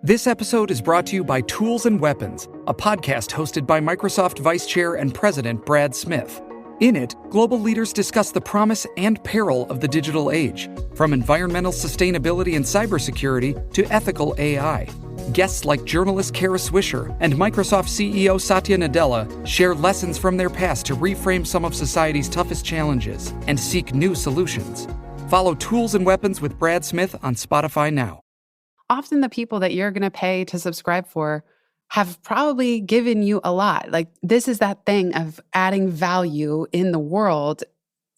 This episode is brought to you by Tools and Weapons, a podcast hosted by Microsoft Vice Chair and President Brad Smith. In it, global leaders discuss the promise and peril of the digital age, from environmental sustainability and cybersecurity to ethical AI. Guests like journalist Kara Swisher and Microsoft CEO Satya Nadella share lessons from their past to reframe some of society's toughest challenges and seek new solutions. Follow Tools and Weapons with Brad Smith on Spotify now. Often the people that you're going to pay to subscribe for have probably given you a lot. Like, this is that thing of adding value in the world.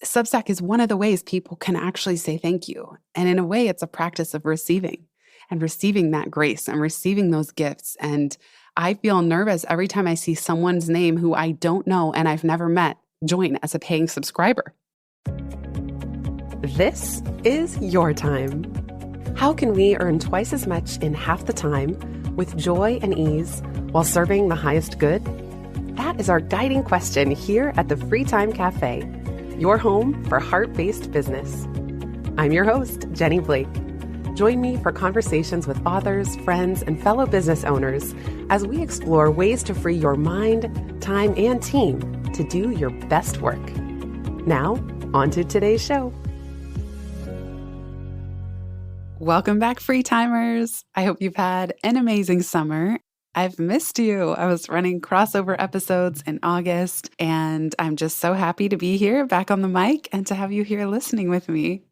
Substack is one of the ways people can actually say thank you. And in a way, it's a practice of receiving that grace and receiving those gifts. And I feel nervous every time I see someone's name who I don't know and I've never met join as a paying subscriber. This is your time. How can we earn twice as much in half the time with joy and ease while serving the highest good? That is our guiding question here at the Free Time Cafe, your home for heart-based business. I'm your host, Jenny Blake. Join me for conversations with authors, friends, and fellow business owners as we explore ways to free your mind, time, and team to do your best work. Now, on to today's show. Welcome back, free timers. I hope you've had an amazing summer. I've missed you. I was running crossover episodes in August, and I'm just so happy to be here back on the mic and to have you here listening with me.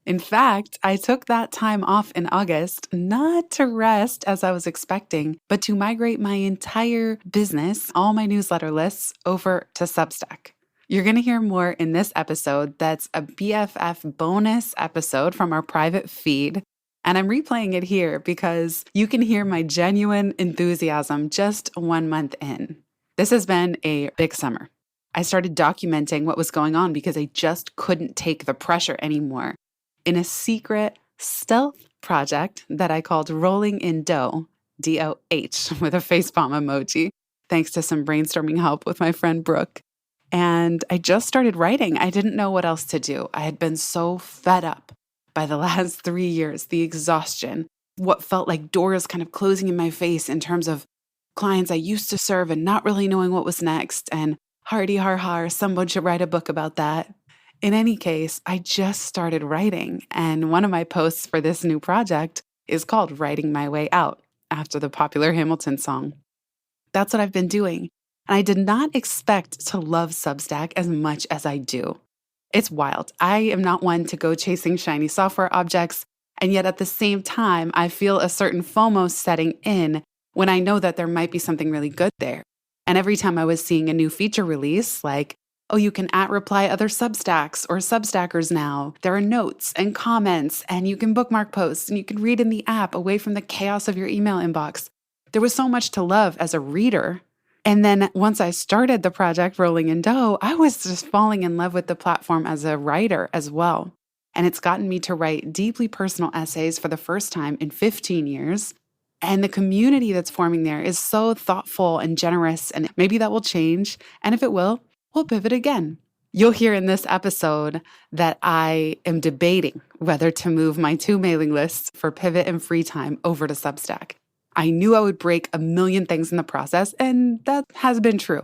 In fact, I took that time off in August, not to rest as I was expecting, but to migrate my entire business, all my newsletter lists, over to Substack. You're going to hear more in this episode. That's a BFF bonus episode from our private feed. And I'm replaying it here because you can hear my genuine enthusiasm just 1 month in. This has been a big summer. I started documenting what was going on because I just couldn't take the pressure anymore. In a secret stealth project that I called Rolling in Dough, D-O-H, with a facepalm emoji, thanks to some brainstorming help with my friend Brooke. And I just started writing. I didn't know what else to do. I had been so fed up by the last 3 years, the exhaustion, what felt like doors kind of closing in my face in terms of clients I used to serve and not really knowing what was next. And hardy har har, someone should write a book about that. In any case, I just started writing. And one of my posts for this new project is called Writing My Way Out, after the popular Hamilton song. That's what I've been doing. And I did not expect to love Substack as much as I do. It's wild. I am not one to go chasing shiny software objects, and yet at the same time, I feel a certain FOMO setting in when I know that there might be something really good there. And every time I was seeing a new feature release, like, oh, you can @reply other Substacks or Substackers now. There are notes and comments, and you can bookmark posts, and you can read in the app away from the chaos of your email inbox. There was so much to love as a reader. And then once I started the project Rolling in Dough, I was just falling in love with the platform as a writer as well. And it's gotten me to write deeply personal essays for the first time in 15 years. And the community that's forming there is so thoughtful and generous, and maybe that will change. And if it will, we'll pivot again. You'll hear in this episode that I am debating whether to move my 2 mailing lists for Pivot and Free Time over to Substack. I knew I would break a million things in the process, and that has been true.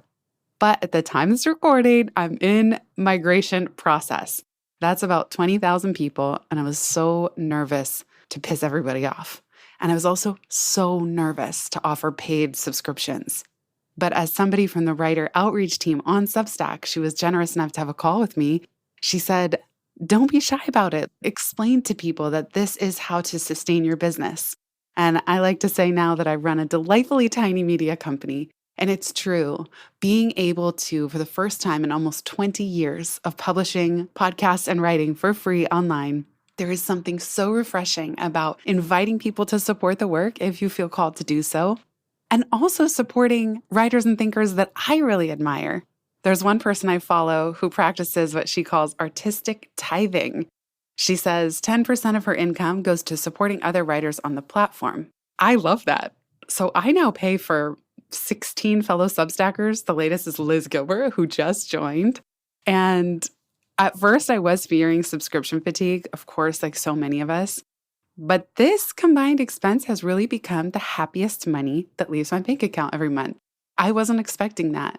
But at the time it's recording, I'm in migration process. That's about 20,000 people, and I was so nervous to piss everybody off. And I was also so nervous to offer paid subscriptions. But as somebody from the writer outreach team on Substack, she was generous enough to have a call with me. She said, don't be shy about it. Explain to people that this is how to sustain your business. And I like to say now that I run a delightfully tiny media company, and it's true, being able to, for the first time in almost 20 years of publishing podcasts and writing for free online, there is something so refreshing about inviting people to support the work if you feel called to do so, and also supporting writers and thinkers that I really admire. There's one person I follow who practices what she calls artistic tithing. She says 10% of her income goes to supporting other writers on the platform. I love that. So I now pay for 16 fellow Substackers. The latest is Liz Gilbert, who just joined. And at first I was fearing subscription fatigue, of course, like so many of us. But this combined expense has really become the happiest money that leaves my bank account every month. I wasn't expecting that.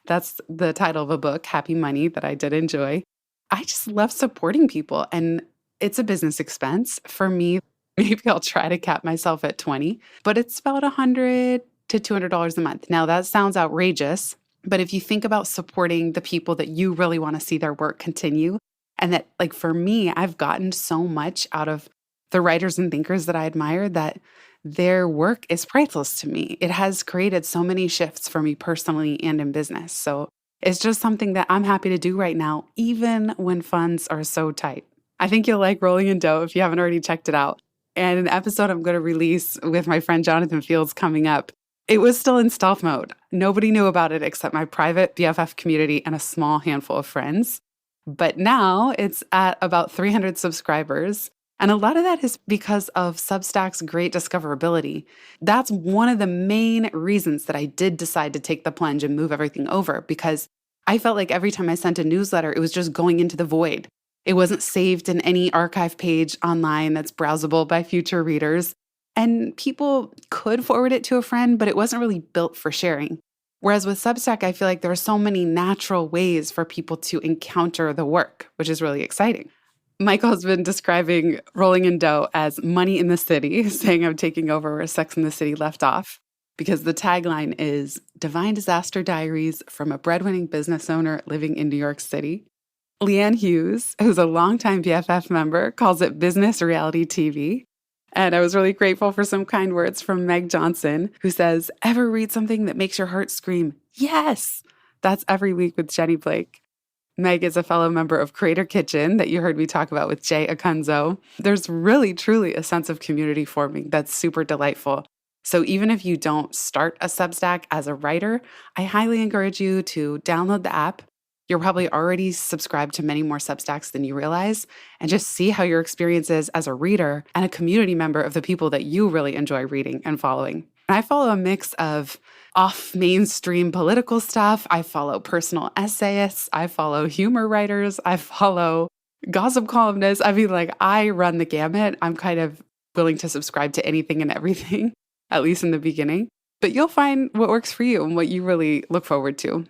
That's the title of a book, Happy Money, that I did enjoy. I just love supporting people, and it's a business expense. For me, maybe I'll try to cap myself at 20, but it's about $100 to $200 a month. Now, that sounds outrageous, but if you think about supporting the people that you really want to see their work continue, and that, like for me, I've gotten so much out of the writers and thinkers that I admire that their work is priceless to me. It has created so many shifts for me personally and in business. So it's just something that I'm happy to do right now, even when funds are so tight. I think you'll like Rolling in Dough if you haven't already checked it out. And an episode I'm going to release with my friend Jonathan Fields coming up. It was still in stealth mode. Nobody knew about it except my private BFF community and a small handful of friends. But now it's at about 300 subscribers. And a lot of that is because of Substack's great discoverability. That's one of the main reasons that I did decide to take the plunge and move everything over, because I felt like every time I sent a newsletter, it was just going into the void. It wasn't saved in any archive page online that's browsable by future readers. And people could forward it to a friend, but it wasn't really built for sharing. Whereas with Substack, I feel like there are so many natural ways for people to encounter the work, which is really exciting. Michael has been describing Rolling in Dough as money in the city, saying I'm taking over where Sex and the City left off, because the tagline is Divine Disaster Diaries from a breadwinning business owner living in New York City. Leanne Hughes, who's a longtime BFF member, calls it business reality TV. And I was really grateful for some kind words from Meg Johnson, who says, ever read something that makes your heart scream, yes? That's every week with Jenny Blake. Meg is a fellow member of Creator Kitchen that you heard me talk about with Jay Akunzo. There's really, truly a sense of community forming that's super delightful. So even if you don't start a Substack as a writer, I highly encourage you to download the app. You're probably already subscribed to many more Substacks than you realize, and just see how your experience is as a reader and a community member of the people that you really enjoy reading and following. I follow a mix of off-mainstream political stuff. I follow personal essayists. I follow humor writers. I follow gossip columnists. I mean, like, I run the gamut. I'm kind of willing to subscribe to anything and everything, at least in the beginning. But you'll find what works for you and what you really look forward to.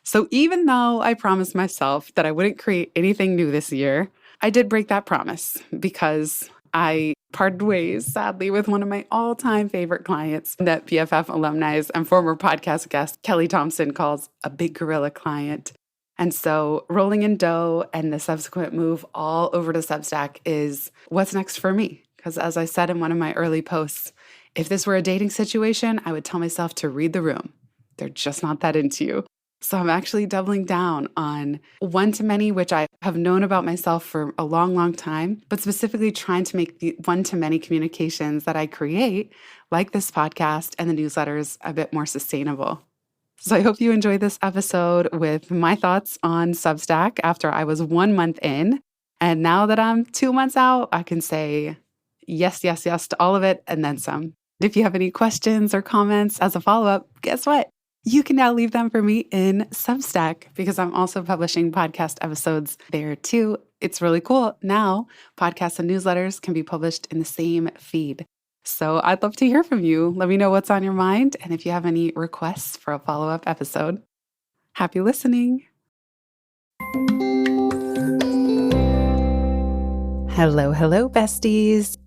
So even though I promised myself that I wouldn't create anything new this year, I did break that promise because I parted ways, sadly, with one of my all-time favorite clients that BFF alumni and former podcast guest Kelly Thompson calls a big gorilla client. And so Rolling in Dough and the subsequent move all over to Substack is what's next for me. Because as I said in one of my early posts, if this were a dating situation, I would tell myself to read the room. They're just not that into you. So I'm actually doubling down on one-to-many, which I have known about myself for a long, long time, but specifically trying to make the one-to-many communications that I create, like this podcast and the newsletters, a bit more sustainable. So I hope you enjoyed this episode with my thoughts on Substack after I was 1 month in. And now that I'm 2 months out, I can say yes, yes, yes to all of it and then some. If you have any questions or comments as a follow-up, guess what? You can now leave them for me in Substack because I'm also publishing podcast episodes there too. It's really cool. Now, podcasts and newsletters can be published in the same feed. So I'd love to hear from you. Let me know what's on your mind and if you have any requests for a follow-up episode. Happy listening. Hello, hello, besties.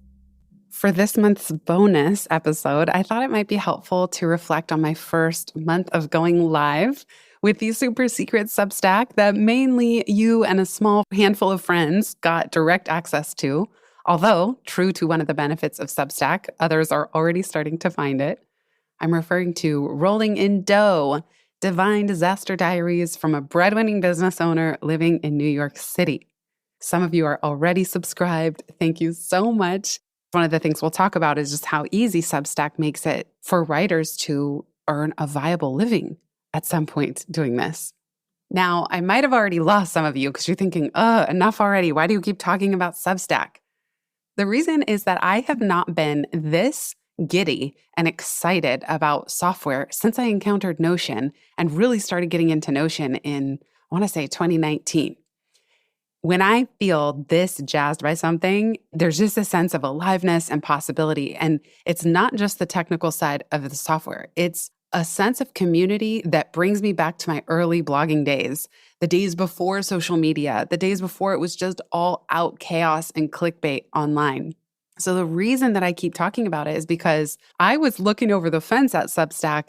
For this month's bonus episode, I thought it might be helpful to reflect on my first month of going live with the super secret Substack that mainly you and a small handful of friends got direct access to. Although, true to one of the benefits of Substack, others are already starting to find it. I'm referring to Rolling in Dough, Divine Disaster Diaries from a breadwinning business owner living in New York City. Some of you are already subscribed. Thank you so much. One of the things we'll talk about is just how easy Substack makes it for writers to earn a viable living at some point doing this. Now, I might have already lost some of you because you're thinking, enough already. Why do you keep talking about Substack? The reason is that I have not been this giddy and excited about software since I encountered Notion and really started getting into Notion in, I want to say 2019. When I feel this jazzed by something, there's just a sense of aliveness and possibility. And it's not just the technical side of the software. It's a sense of community that brings me back to my early blogging days, the days before social media, the days before it was just all out chaos and clickbait online. So the reason that I keep talking about it is because I was looking over the fence at Substack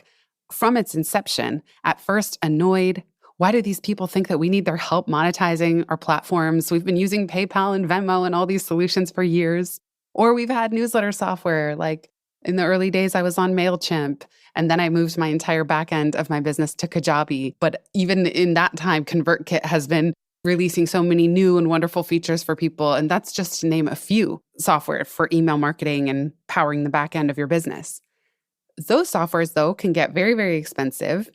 from its inception, at first annoyed. Why do these people think that we need their help monetizing our platforms? We've been using PayPal and Venmo and all these solutions for years. Or we've had newsletter software. Like in the early days, I was on MailChimp, and then I moved my entire back end of my business to Kajabi. But even in that time, ConvertKit has been releasing so many new and wonderful features for people. And that's just to name a few software for email marketing and powering the back end of your business. Those softwares, though, can get very, very expensive.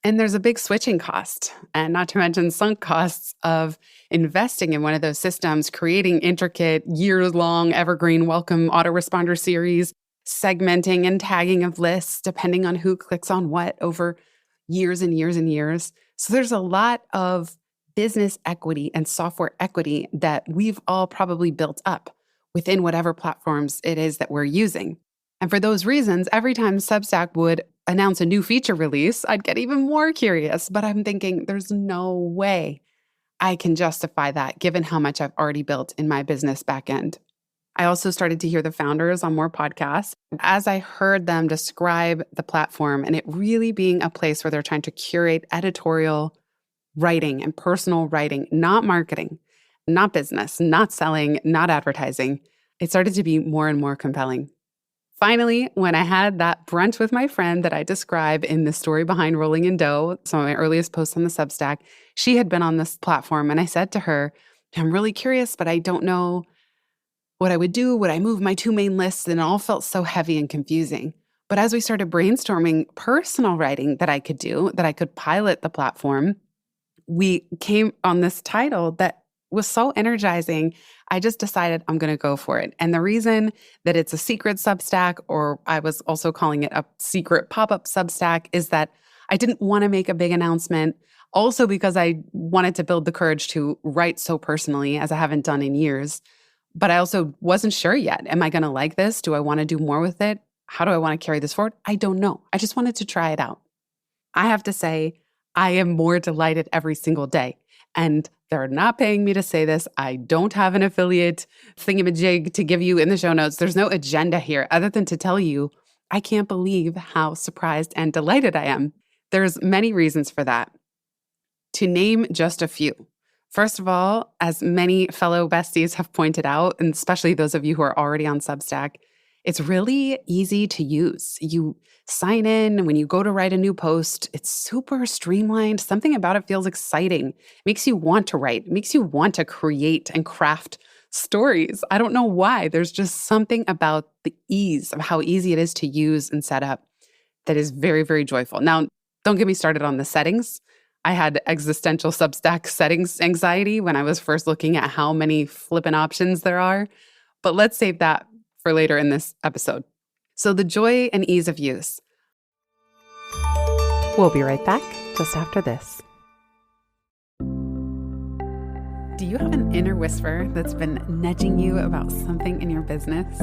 And there's a big switching cost, and not to mention sunk costs of investing in one of those systems, creating intricate, years-long, evergreen welcome autoresponder series, segmenting and tagging of lists depending on who clicks on what over years and years and years. So there's a lot of business equity and software equity that we've all probably built up within whatever platforms it is that we're using. And for those reasons, every time Substack would announce a new feature release, I'd get even more curious. But I'm thinking, there's no way I can justify that given how much I've already built in my business backend. I also started to hear the founders on more podcasts. As I heard them describe the platform and it really being a place where they're trying to curate editorial writing and personal writing, not marketing, not business, not selling, not advertising, it started to be more and more compelling. Finally, when I had that brunch with my friend that I describe in the story behind Rolling in Dough, some of my earliest posts on the Substack, she had been on this platform and I said to her, I'm really curious, but I don't know what I would do. Would I move my two main lists? And it all felt so heavy and confusing. But as we started brainstorming personal writing that I could do, that I could pilot the platform, we came on this title that was so energizing. I just decided I'm going to go for it. And the reason that it's a secret Substack, or I was also calling it a secret pop-up Substack, is that I didn't want to make a big announcement. Also because I wanted to build the courage to write so personally as I haven't done in years. But I also wasn't sure yet. Am I going to like this? Do I want to do more with it? How do I want to carry this forward? I don't know. I just wanted to try it out. I have to say, I am more delighted every single day. And they're not paying me to say this. I don't have an affiliate thingamajig to give you in the show notes. There's no agenda here other than to tell you, I can't believe how surprised and delighted I am. There's many reasons for that. To name just a few. First of all, as many fellow besties have pointed out, and especially those of you who are already on Substack, it's really easy to use. You sign in when you go to write a new post. It's super streamlined. Something about it feels exciting. It makes you want to write. It makes you want to create and craft stories. I don't know why. There's just something about the ease of how easy it is to use and set up that is very, very joyful. Now, don't get me started on the settings. I had existential Substack settings anxiety when I was first looking at how many flippin' options there are. But let's save that for later in this episode. So the joy and ease of use. We'll be right back just after this. Do you have an inner whisper that's been nudging you about something in your business?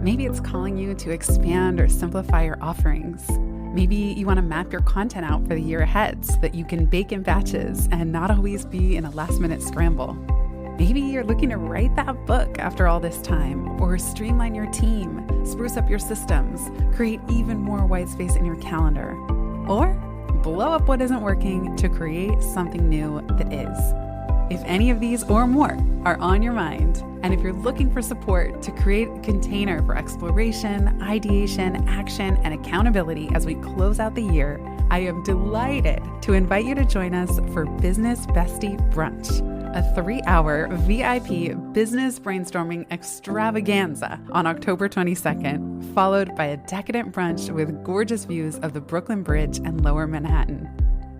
Maybe it's calling you to expand or simplify your offerings. Maybe you want to map your content out for the year ahead so that you can bake in batches and not always be in a last-minute scramble. Maybe you're looking to write that book after all this time, or streamline your team, spruce up your systems, create even more white space in your calendar, or blow up what isn't working to create something new that is. If any of these or more are on your mind, and if you're looking for support to create a container for exploration, ideation, action, and accountability as we close out the year, I am delighted to invite you to join us for Business Bestie Brunch, a 3-hour VIP business brainstorming extravaganza on October 22nd, followed by a decadent brunch with gorgeous views of the Brooklyn Bridge and Lower Manhattan.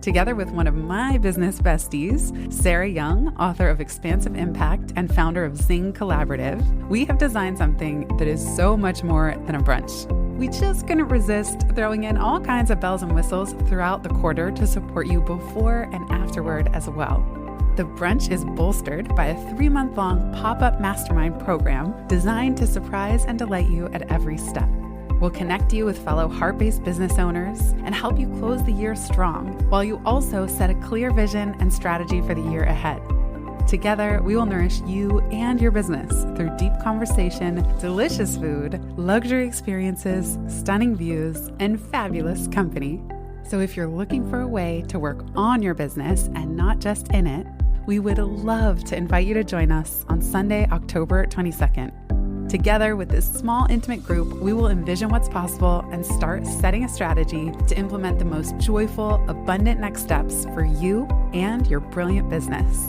Together with one of my business besties, Sarah Young, author of Expansive Impact and founder of Zing Collaborative, we have designed something that is so much more than a brunch. We just couldn't resist throwing in all kinds of bells and whistles throughout the quarter to support you before and afterward as well. The brunch is bolstered by a 3-month-long pop-up mastermind program designed to surprise and delight you at every step. We'll connect you with fellow heart-based business owners and help you close the year strong, while you also set a clear vision and strategy for the year ahead. Together, we will nourish you and your business through deep conversation, delicious food, luxury experiences, stunning views, and fabulous company. So if you're looking for a way to work on your business and not just in it, we would love to invite you to join us on Sunday, October 22nd. Together with this small, intimate group, we will envision what's possible and start setting a strategy to implement the most joyful, abundant next steps for you and your brilliant business.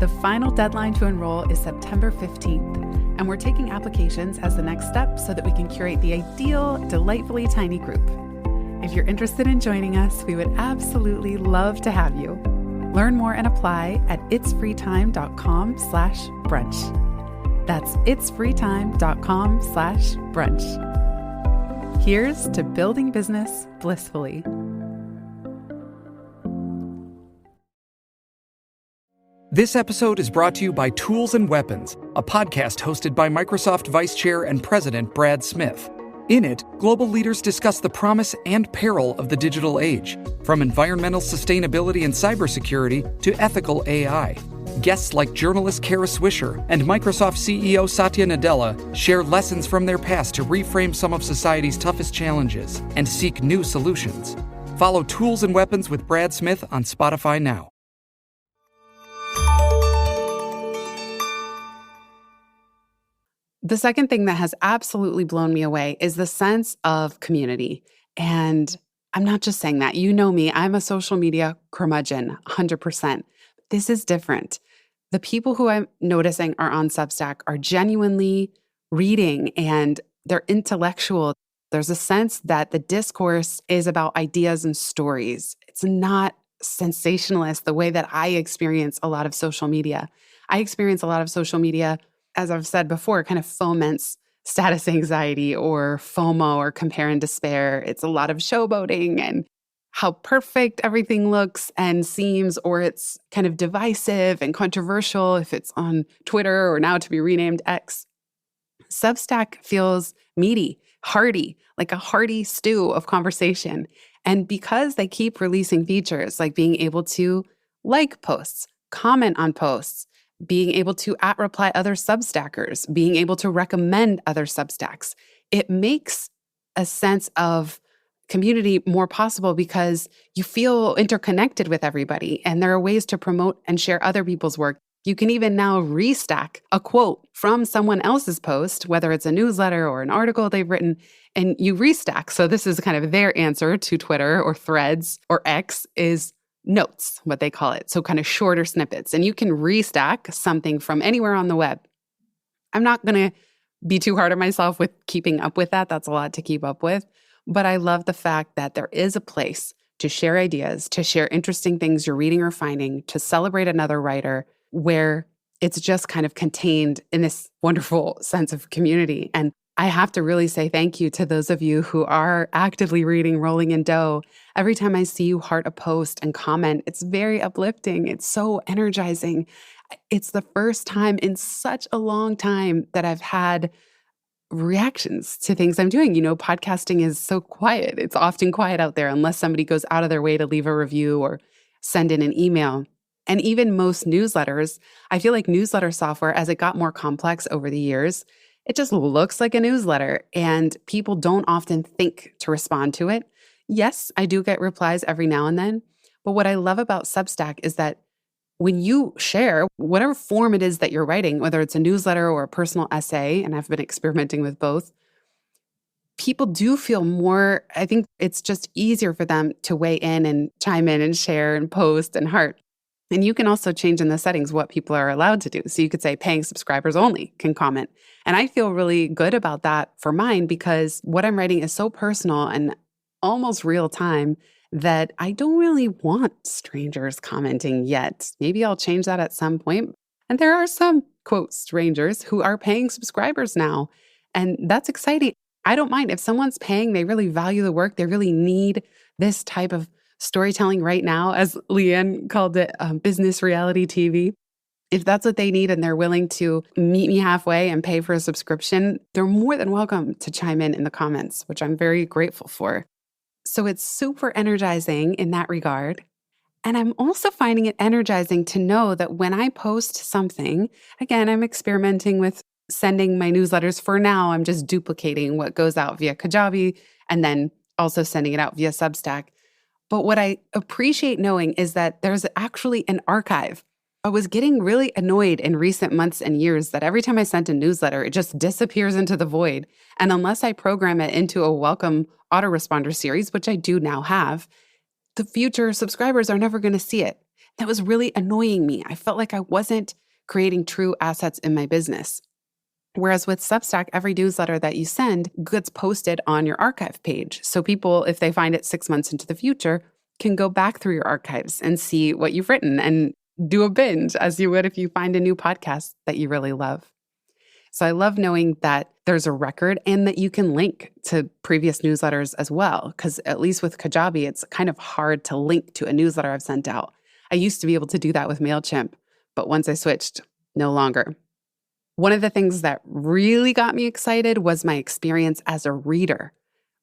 The final deadline to enroll is September 15th, and we're taking applications as the next step so that we can curate the ideal, delightfully tiny group. If you're interested in joining us, we would absolutely love to have you. Learn more and apply at itsfreetime.com/brunch. That's itsfreetime.com/brunch. Here's to building business blissfully. This episode is brought to you by Tools and Weapons, a podcast hosted by Microsoft Vice Chair and President Brad Smith. In it, global leaders discuss the promise and peril of the digital age, from environmental sustainability and cybersecurity to ethical AI. Guests like journalist Kara Swisher and Microsoft CEO Satya Nadella share lessons from their past to reframe some of society's toughest challenges and seek new solutions. Follow Tools and Weapons with Brad Smith on Spotify now. The second thing that has absolutely blown me away is the sense of community. And I'm not just saying that. You know me, I'm a social media curmudgeon, 100%. This is different. The people who I'm noticing are on Substack are genuinely reading and they're intellectual. There's a sense that the discourse is about ideas and stories. It's not sensationalist the way that I experience a lot of social media. I experience a lot of social media, as I've said before, kind of foments status anxiety or FOMO or compare and despair. It's a lot of showboating and how perfect everything looks and seems, or it's kind of divisive and controversial if it's on Twitter or now to be renamed X. Substack feels meaty, hearty, like a hearty stew of conversation. And because they keep releasing features like being able to like posts, comment on posts, being able to @reply other Substackers, being able to recommend other Substacks, it makes a sense of community more possible because you feel interconnected with everybody and there are ways to promote and share other people's work. You can even now restack a quote from someone else's post, whether it's a newsletter or an article they've written, and you restack. So this is kind of their answer to Twitter or Threads or X is notes, what they call it. So kind of shorter snippets. And you can restack something from anywhere on the web. I'm not going to be too hard on myself with keeping up with that. That's a lot to keep up with. But I love the fact that there is a place to share ideas, to share interesting things you're reading or finding, to celebrate another writer, where it's just kind of contained in this wonderful sense of community. And I have to really say thank you to those of you who are actively reading Rolling in Dough. Every time I see you heart a post and comment, it's very uplifting. It's so energizing. It's the first time in such a long time that I've had reactions to things I'm doing. You know, podcasting is so quiet. It's often quiet out there unless somebody goes out of their way to leave a review or send in an email. And even most newsletters, I feel like newsletter software, as it got more complex over the years, it just looks like a newsletter and people don't often think to respond to it. Yes, I do get replies every now and then. But what I love about Substack is that when you share whatever form it is that you're writing, whether it's a newsletter or a personal essay, and I've been experimenting with both, people do feel more, I think it's just easier for them to weigh in and chime in and share and post and heart. And you can also change in the settings what people are allowed to do. So you could say paying subscribers only can comment. And I feel really good about that for mine because what I'm writing is so personal and almost real time that I don't really want strangers commenting yet. Maybe I'll change that at some point. And there are some, quote, strangers who are paying subscribers now. And that's exciting. I don't mind if someone's paying, they really value the work, they really need this type of storytelling right now, as Leanne called it, business reality TV. If that's what they need and they're willing to meet me halfway and pay for a subscription, they're more than welcome to chime in the comments, which I'm very grateful for. So it's super energizing in that regard. And I'm also finding it energizing to know that when I post something, again, I'm experimenting with sending my newsletters. For now, I'm just duplicating what goes out via Kajabi and then also sending it out via Substack. But what I appreciate knowing is that there's actually an archive. I was getting really annoyed in recent months and years that every time I sent a newsletter, it just disappears into the void. And unless I program it into a welcome autoresponder series, which I do now have, the future subscribers are never going to see it. That was really annoying me. I felt like I wasn't creating true assets in my business. Whereas with Substack, every newsletter that you send gets posted on your archive page. So people, if they find it 6 months into the future, can go back through your archives and see what you've written and do a binge as you would if you find a new podcast that you really love. So I love knowing that there's a record and that you can link to previous newsletters as well, because at least with Kajabi, it's kind of hard to link to a newsletter I've sent out. I used to be able to do that with MailChimp, but once I switched, no longer. One of the things that really got me excited was my experience as a reader,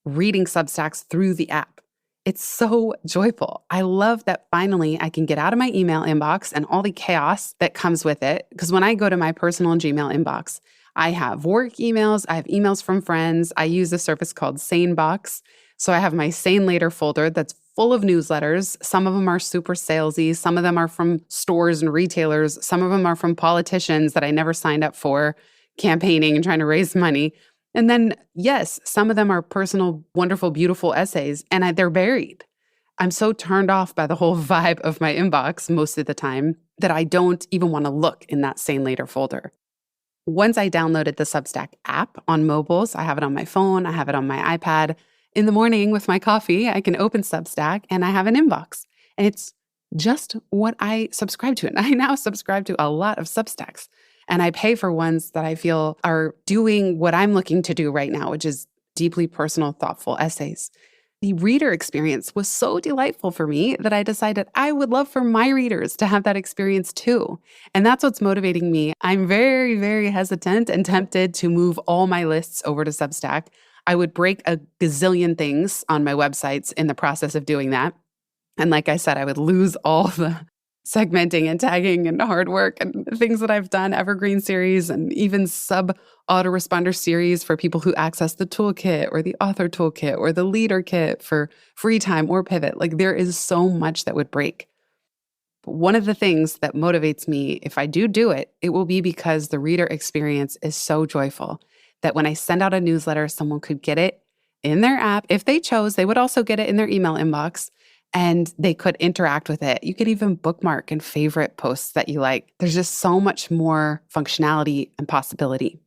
reading Substacks through the app. It's so joyful. I love that finally I can get out of my email inbox and all the chaos that comes with it. Because when I go to my personal Gmail inbox, I have work emails, I have emails from friends. I use a service called SaneBox. So I have my Sane Later folder that's full of newsletters. Some of them are super salesy. Some of them are from stores and retailers. Some of them are from politicians that I never signed up for, campaigning and trying to raise money. And then, yes, some of them are personal, wonderful, beautiful essays, and they're buried. I'm so turned off by the whole vibe of my inbox most of the time that I don't even want to look in that Sane Later folder. Once I downloaded the Substack app on mobiles, I have it on my phone, I have it on my iPad. In the morning with my coffee, I can open Substack and I have an inbox. And it's just what I subscribe to. And I now subscribe to a lot of Substacks. And I pay for ones that I feel are doing what I'm looking to do right now, which is deeply personal, thoughtful essays. The reader experience was so delightful for me that I decided I would love for my readers to have that experience too. And that's what's motivating me. I'm very, very hesitant and tempted to move all my lists over to Substack. I would break a gazillion things on my websites in the process of doing that. And like I said, I would lose all the segmenting and tagging and hard work and things that I've done, evergreen series and even sub-autoresponder series for people who access the toolkit or the author toolkit or the leader kit for free time or pivot. Like there is so much that would break. But one of the things that motivates me, if I do it, it will be because the reader experience is so joyful that when I send out a newsletter, someone could get it in their app. If they chose, they would also get it in their email inbox. And they could interact with it. You could even bookmark and favorite posts that you like. There's just so much more functionality and possibility.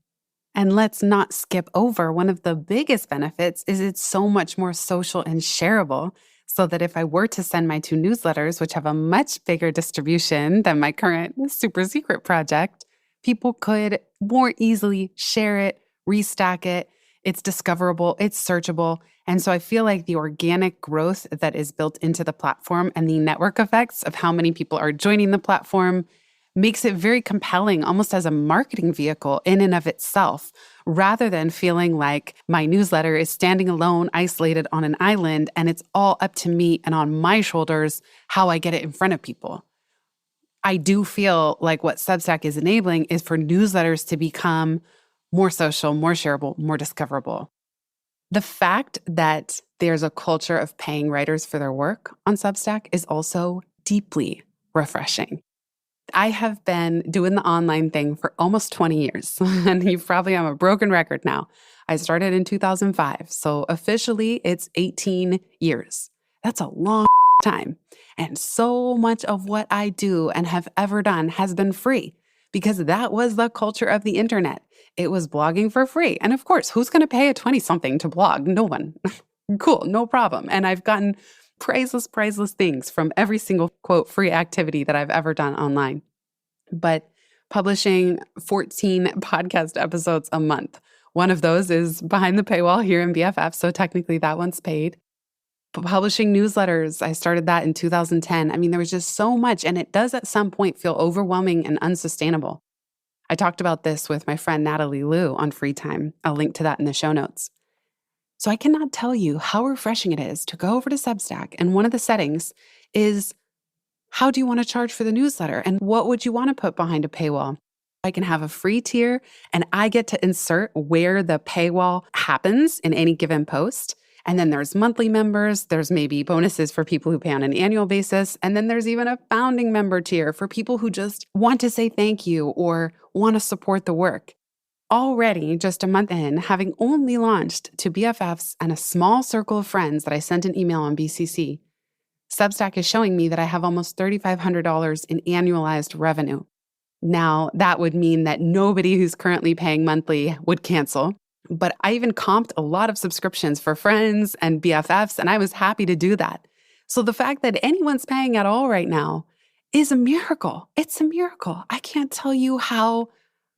And let's not skip over one of the biggest benefits is it's so much more social and shareable, so that if I were to send my 2 newsletters, which have a much bigger distribution than my current super secret project, people could more easily share it, restack it. It's discoverable, it's searchable. And so I feel like the organic growth that is built into the platform and the network effects of how many people are joining the platform makes it very compelling, almost as a marketing vehicle in and of itself, rather than feeling like my newsletter is standing alone, isolated on an island, and it's all up to me and on my shoulders how I get it in front of people. I do feel like what Substack is enabling is for newsletters to become more social, more shareable, more discoverable. The fact that there's a culture of paying writers for their work on Substack is also deeply refreshing. I have been doing the online thing for almost 20 years, and you probably have a broken record now. I started in 2005, so officially it's 18 years. That's a long time. And so much of what I do and have ever done has been free, because that was the culture of the internet. It was blogging for free. And of course, who's going to pay a 20-something to blog? No one. Cool, no problem. And I've gotten priceless things from every single, quote, free activity that I've ever done online. But publishing 14 podcast episodes a month. One of those is behind the paywall here in BFF, so technically that one's paid. Publishing newsletters, I started that in 2010. I mean, there was just so much, and it does at some point feel overwhelming and unsustainable. I talked about this with my friend Natalie Liu on Free Time. I'll link to that in the show notes. So I cannot tell you how refreshing it is to go over to Substack, and one of the settings is, how do you want to charge for the newsletter? And what would you want to put behind a paywall? I can have a free tier, and I get to insert where the paywall happens in any given post. And then there's monthly members, there's maybe bonuses for people who pay on an annual basis, and then there's even a founding member tier for people who just want to say thank you or want to support the work. Already, just a month in, having only launched to BFFs and a small circle of friends that I sent an email on BCC, Substack is showing me that I have almost $3,500 in annualized revenue. Now, that would mean that nobody who's currently paying monthly would cancel. But I even comped a lot of subscriptions for friends and BFFs, and I was happy to do that. So the fact that anyone's paying at all right now is a miracle. It's a miracle. I can't tell you how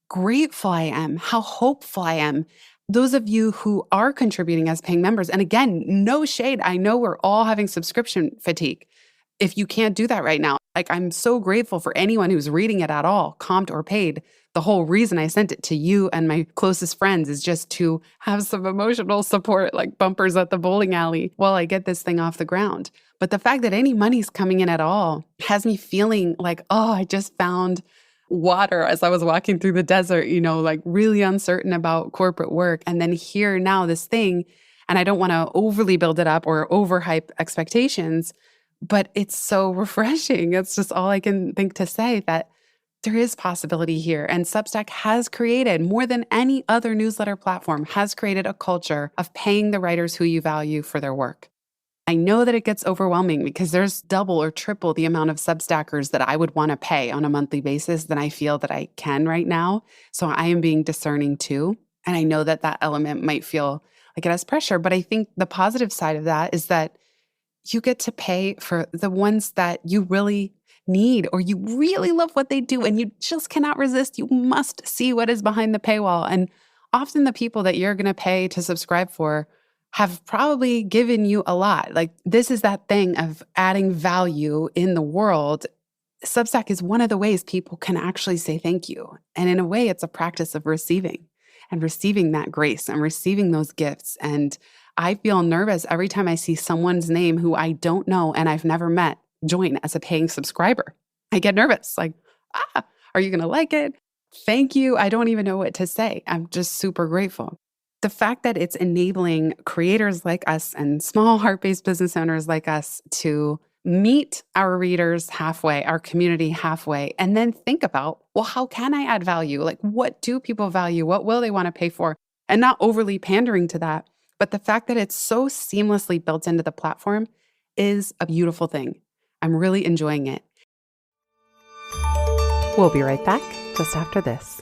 grateful I am, how hopeful I am. Those of you who are contributing as paying members, and again, no shade, I know we're all having subscription fatigue. If you can't do that right now, I'm so grateful for anyone who's reading it at all, comped or paid. The whole reason I sent it to you and my closest friends is just to have some emotional support, like bumpers at the bowling alley, while I get this thing off the ground. But the fact that any money's coming in at all has me feeling like, oh, I just found water as I was walking through the desert, really uncertain about corporate work. And then here now this thing, and I don't want to overly build it up or overhype expectations, but it's so refreshing. It's just all I can think to say, that there is possibility here. And Substack has created, more than any other newsletter platform, has created a culture of paying the writers who you value for their work. I know that it gets overwhelming because there's double or triple the amount of Substackers that I would want to pay on a monthly basis than I feel that I can right now. So I am being discerning too. And I know that that element might feel like it has pressure, but I think the positive side of that is that you get to pay for the ones that you really need, or you really love what they do and you just cannot resist. You must see what is behind the paywall. And often the people that you're going to pay to subscribe for have probably given you a lot. Like, this is that thing of adding value in the world. Substack is one of the ways people can actually say thank you. And in a way, it's a practice of receiving that grace and receiving those gifts. And I feel nervous every time I see someone's name who I don't know and I've never met join as a paying subscriber. I get nervous, like, are you going to like it? Thank you. I don't even know what to say. I'm just super grateful. The fact that it's enabling creators like us and small heart-based business owners like us to meet our readers halfway, our community halfway, and then think about, well, how can I add value? Like, what do people value? What will they want to pay for? And not overly pandering to that. But the fact that it's so seamlessly built into the platform is a beautiful thing. I'm really enjoying it. We'll be right back just after this.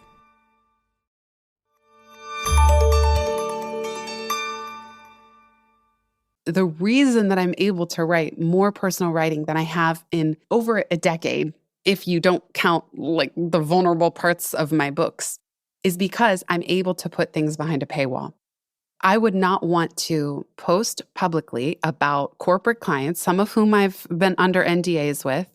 The reason that I'm able to write more personal writing than I have in over a decade, if you don't count like the vulnerable parts of my books, is because I'm able to put things behind a paywall. I would not want to post publicly about corporate clients, some of whom I've been under NDAs with,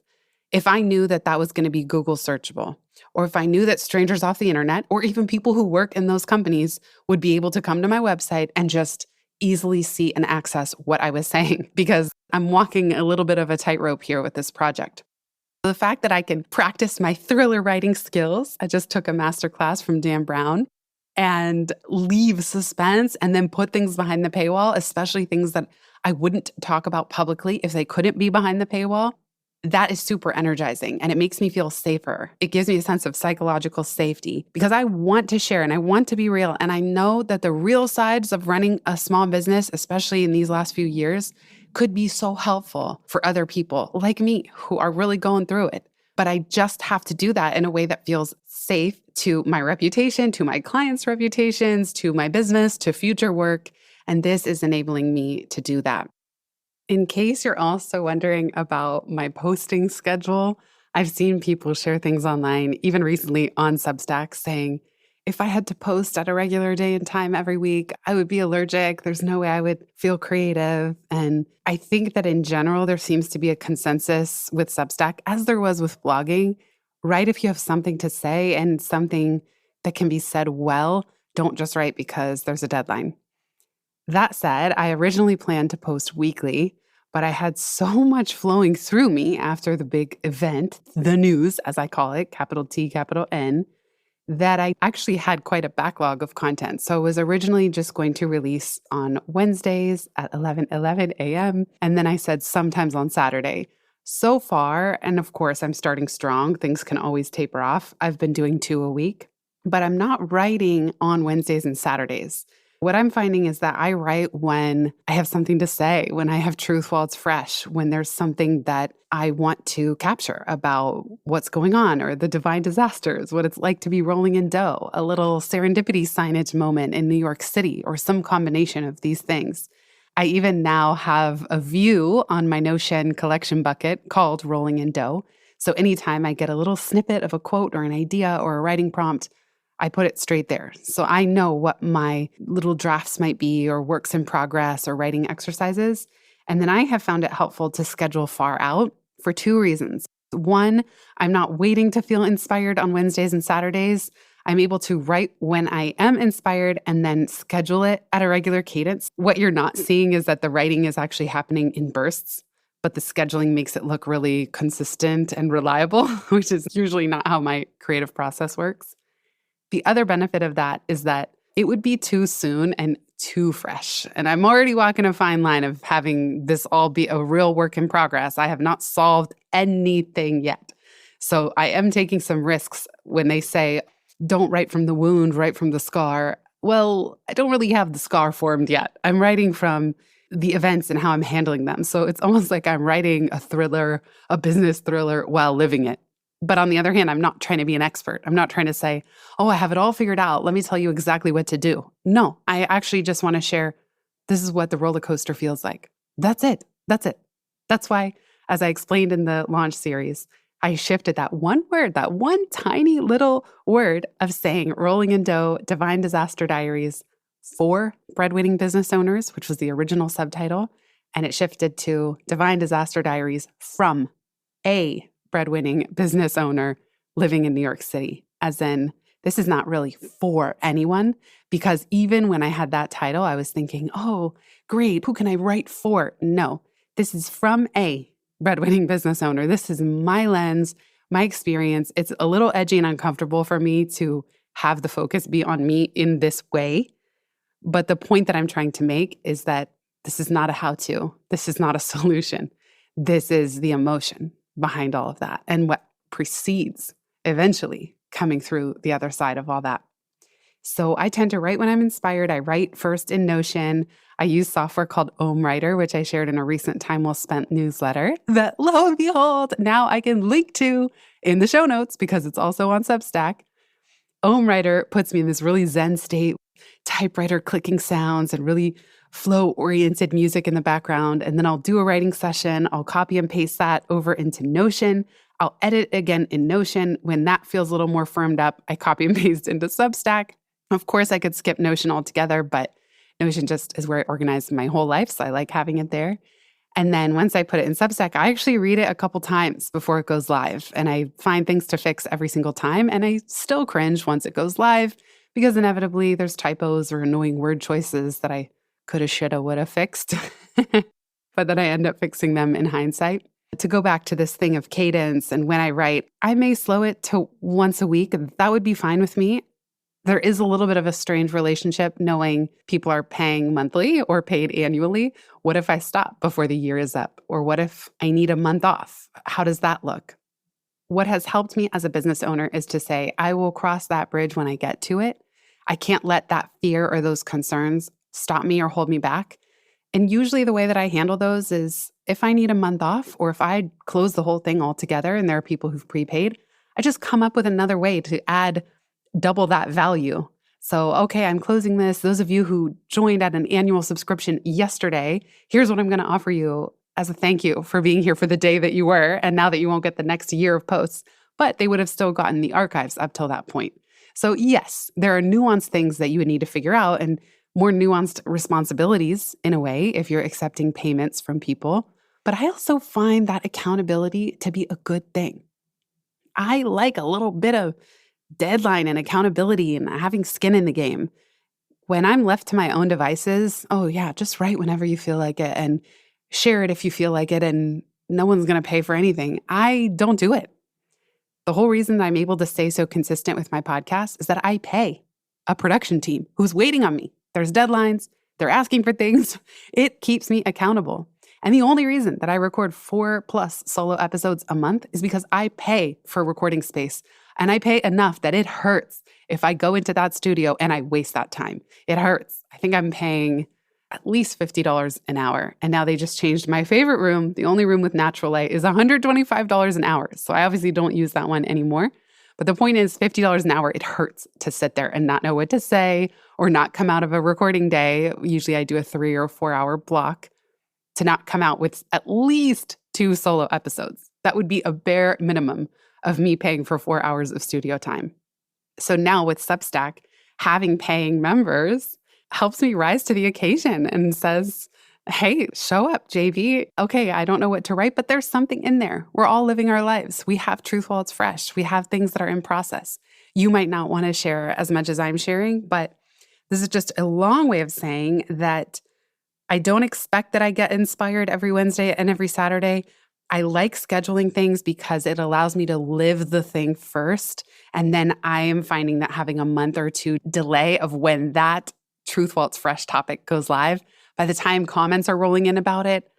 if I knew that that was going to be Google searchable, or if I knew that strangers off the internet, or even people who work in those companies, would be able to come to my website and just easily see and access what I was saying, because I'm walking a little bit of a tightrope here with this project. The fact that I can practice my thriller writing skills, I just took a masterclass from Dan Brown, and leave suspense and then put things behind the paywall, especially things that I wouldn't talk about publicly if they couldn't be behind the paywall, that is super energizing and it makes me feel safer. It gives me a sense of psychological safety because I want to share and I want to be real. And I know that the real sides of running a small business, especially in these last few years, could be so helpful for other people like me who are really going through it. But I just have to do that in a way that feels safe to my reputation, to my clients' reputations, to my business, to future work. And this is enabling me to do that. In case you're also wondering about my posting schedule, I've seen people share things online, even recently on Substack, saying, if I had to post at a regular day and time every week, I would be allergic. There's no way I would feel creative. And I think that in general, there seems to be a consensus with Substack, as there was with blogging. Write if you have something to say and something that can be said well. Don't just write because there's a deadline. That said, I originally planned to post weekly, but I had so much flowing through me after the big event, the news, as I call it, capital T, capital N, that I actually had quite a backlog of content. So I was originally just going to release on Wednesdays at 11 a.m. And then I said sometimes on Saturday. So far, and of course, I'm starting strong. Things can always taper off. I've been doing 2 a week, but I'm not writing on Wednesdays and Saturdays. What I'm finding is that I write when I have something to say, when I have truth while it's fresh, when there's something that I want to capture about what's going on or the divine disasters, what it's like to be rolling in dough, a little serendipity signage moment in New York City, or some combination of these things. I even now have a view on my Notion collection bucket called Rolling in Dough. So anytime I get a little snippet of a quote or an idea or a writing prompt, I put it straight there. So I know what my little drafts might be or works in progress or writing exercises. And then I have found it helpful to schedule far out for 2 reasons. One, I'm not waiting to feel inspired on Wednesdays and Saturdays. I'm able to write when I am inspired and then schedule it at a regular cadence. What you're not seeing is that the writing is actually happening in bursts, but the scheduling makes it look really consistent and reliable, which is usually not how my creative process works. The other benefit of that is that it would be too soon and too fresh. And I'm already walking a fine line of having this all be a real work in progress. I have not solved anything yet. So I am taking some risks when they say, don't write from the wound, write from the scar. Well, I don't really have the scar formed yet. I'm writing from the events and how I'm handling them. So it's almost like I'm writing a thriller, a business thriller, while living it. But on the other hand, I'm not trying to be an expert. I'm not trying to say, oh, I have it all figured out. Let me tell you exactly what to do. No, I actually just want to share, this is what the roller coaster feels like. That's it. That's it. That's why, as I explained in the launch series, I shifted that one word, that one tiny little word of saying Rolling in Dough, Divine Disaster Diaries for breadwinning business owners, which was the original subtitle. And it shifted to Divine Disaster Diaries from a breadwinning business owner living in New York City. As in, this is not really for anyone, because even when I had that title, I was thinking, oh, great, who can I write for? No, this is from a breadwinning business owner. This is my lens, my experience. It's a little edgy and uncomfortable for me to have the focus be on me in this way. But the point that I'm trying to make is that this is not a how-to. This is not a solution. This is the emotion behind all of that and what precedes eventually coming through the other side of all that. So I tend to write when I'm inspired. I write first in Notion. I use software called Writer, which I shared in a recent Time Well Spent newsletter that, lo and behold, now I can link to in the show notes because it's also on Substack. Writer puts me in this really zen state, typewriter clicking sounds and really flow-oriented music in the background. And then I'll do a writing session. I'll copy and paste that over into Notion. I'll edit again in Notion. When that feels a little more firmed up, I copy and paste into Substack. Of course, I could skip Notion altogether, but Notion just is where I organize my whole life, so I like having it there. And then once I put it in Substack, I actually read it a couple times before it goes live. And I find things to fix every single time. And I still cringe once it goes live because inevitably there's typos or annoying word choices that I coulda, shoulda, woulda fixed, but then I end up fixing them in hindsight. To go back to this thing of cadence and when I write, I may slow it to once a week. That would be fine with me. There is a little bit of a strange relationship knowing people are paying monthly or paid annually. What if I stop before the year is up? Or what if I need a month off? How does that look? What has helped me as a business owner is to say, I will cross that bridge when I get to it. I can't let that fear or those concerns stop me or hold me back. And usually the way that I handle those is if I need a month off or if I close the whole thing altogether and there are people who've prepaid, I just come up with another way to add double that value. So, okay, I'm closing this. Those of you who joined at an annual subscription yesterday, here's what I'm going to offer you as a thank you for being here for the day that you were. And now that you won't get the next year of posts, but they would have still gotten the archives up till that point. So yes, there are nuanced things that you would need to figure out and more nuanced responsibilities in a way if you're accepting payments from people. But I also find that accountability to be a good thing. I like a little bit of deadline and accountability and having skin in the game. When I'm left to my own devices, oh yeah, just write whenever you feel like it and share it if you feel like it, and no one's going to pay for anything. I don't do it. The whole reason that I'm able to stay so consistent with my podcast is that I pay a production team who's waiting on me. There's deadlines. They're asking for things. It keeps me accountable. And the only reason that I record 4+ solo episodes a month is because I pay for recording space. And I pay enough that it hurts if I go into that studio and I waste that time. It hurts. I think I'm paying at least $50 an hour. And now they just changed my favorite room. The only room with natural light is $125 an hour. So I obviously don't use that one anymore. But the point is $50 an hour, it hurts to sit there and not know what to say or not come out of a recording day. Usually I do a 3 or 4 hour block to not come out with at least 2 solo episodes. That would be a bare minimum of me paying for 4 hours of studio time. So now with Substack, having paying members helps me rise to the occasion and says, hey, show up, JV. Okay, I don't know what to write, but there's something in there. We're all living our lives. We have truth while it's fresh. We have things that are in process. You might not want to share as much as I'm sharing, but this is just a long way of saying that I don't expect that I get inspired every Wednesday and every Saturday. I like scheduling things because it allows me to live the thing first. And then I am finding that having a month or 2 delay of when that truth while it's fresh topic goes live, by the time comments are rolling in about it,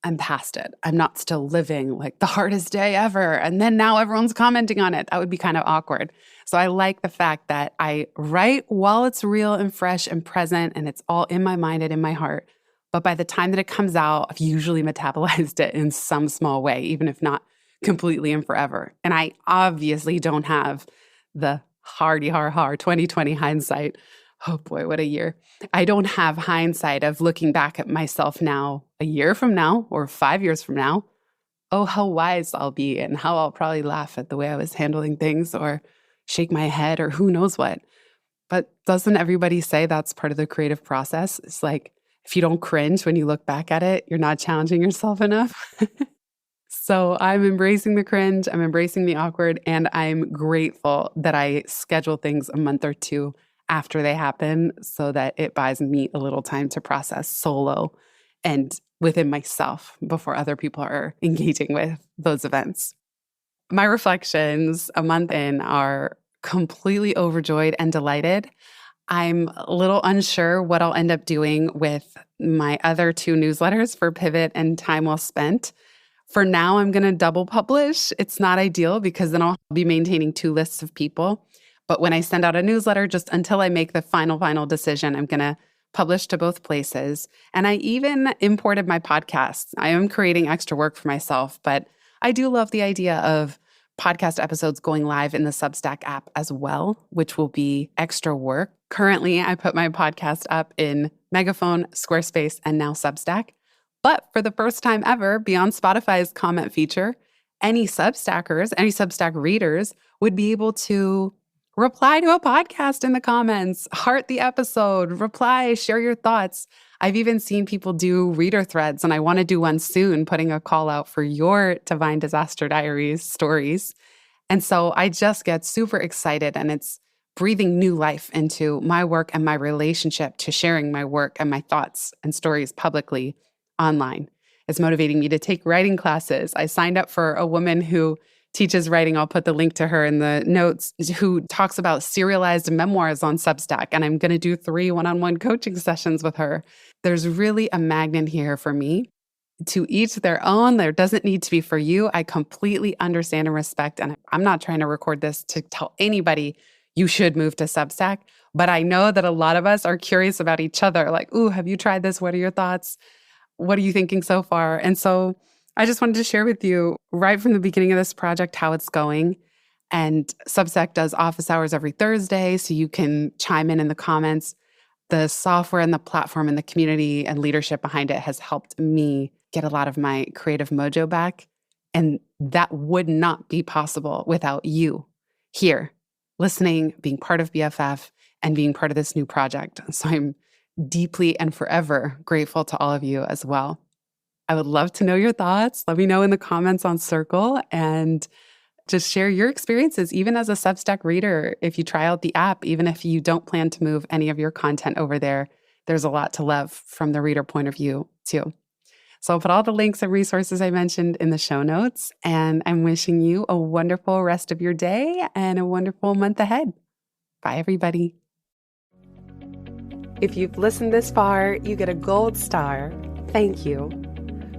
I'm past it. I'm not still living like the hardest day ever. And then now everyone's commenting on it. That would be kind of awkward. So I like the fact that I write while it's real and fresh and present and it's all in my mind and in my heart. But by the time that it comes out, I've usually metabolized it in some small way, even if not completely and forever. And I obviously don't have the hardy 2020 hindsight. Oh boy, what a year. I don't have hindsight of looking back at myself now, a year from now or 5 years from now. Oh, how wise I'll be and how I'll probably laugh at the way I was handling things or shake my head or who knows what. But doesn't everybody say that's part of the creative process? It's like, if you don't cringe when you look back at it, you're not challenging yourself enough. So I'm embracing the cringe, I'm embracing the awkward, and I'm grateful that I schedule things a month or 2 after they happen so that it buys me a little time to process solo and within myself before other people are engaging with those events. My reflections a month in are completely overjoyed and delighted. I'm a little unsure what I'll end up doing with my other 2 newsletters for Pivot and Time Well Spent. For now, I'm going to double publish. It's not ideal because then I'll be maintaining 2 lists of people. But when I send out a newsletter, just until I make the final decision, I'm going to publish to both places. And I even imported my podcasts. I am creating extra work for myself, but I do love the idea of podcast episodes going live in the Substack app as well, which will be extra work. Currently, I put my podcast up in Megaphone, Squarespace, and now Substack. But for the first time ever, beyond Spotify's comment feature, any Substackers, any Substack readers would be able to reply to a podcast in the comments, heart the episode, reply, share your thoughts. I've even seen people do reader threads, and I want to do one soon, putting a call out for your Divine Disaster Diaries stories. And so I just get super excited, and it's breathing new life into my work and my relationship to sharing my work and my thoughts and stories publicly online. It's motivating me to take writing classes. I signed up for a woman who teaches writing. I'll put the link to her in the notes, who talks about serialized memoirs on Substack. And I'm going to do 3 one-on-one coaching sessions with her. There's really a magnet here for me. To each their own. There doesn't need to be for you. I completely understand and respect. And I'm not trying to record this to tell anybody you should move to Substack. But I know that a lot of us are curious about each other. Like, ooh, have you tried this? What are your thoughts? What are you thinking so far? And so I just wanted to share with you right from the beginning of this project how it's going. And Substack does office hours every Thursday, so you can chime in the comments. The software and the platform and the community and leadership behind it has helped me get a lot of my creative mojo back. And that would not be possible without you here listening, being part of BFF, and being part of this new project. So I'm deeply and forever grateful to all of you as well. I would love to know your thoughts. Let me know in the comments on Circle and just share your experiences, even as a Substack reader. If you try out the app, even if you don't plan to move any of your content over there, there's a lot to love from the reader point of view too. So I'll put all the links and resources I mentioned in the show notes, and I'm wishing you a wonderful rest of your day and a wonderful month ahead. Bye, everybody. If you've listened this far, you get a gold star. Thank you.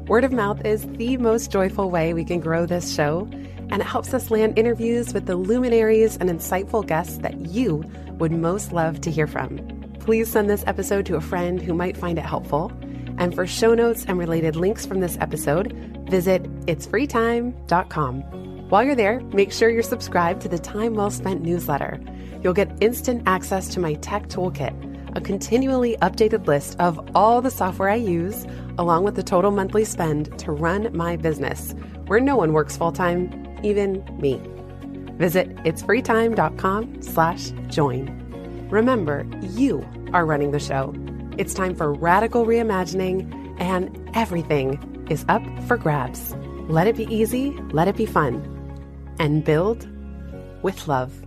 Word of mouth is the most joyful way we can grow this show, and it helps us land interviews with the luminaries and insightful guests that you would most love to hear from. Please send this episode to a friend who might find it helpful. And for show notes and related links from this episode, visit itsfreetime.com. While you're there, make sure you're subscribed to the Time Well Spent newsletter. You'll get instant access to my tech toolkit, a continually updated list of all the software I use, along with the total monthly spend to run my business, where no one works full-time, even me. Visit itsfreetime.com/join. Remember, you are running the show. It's time for radical reimagining, and everything is up for grabs. Let it be easy, let it be fun, and build with love.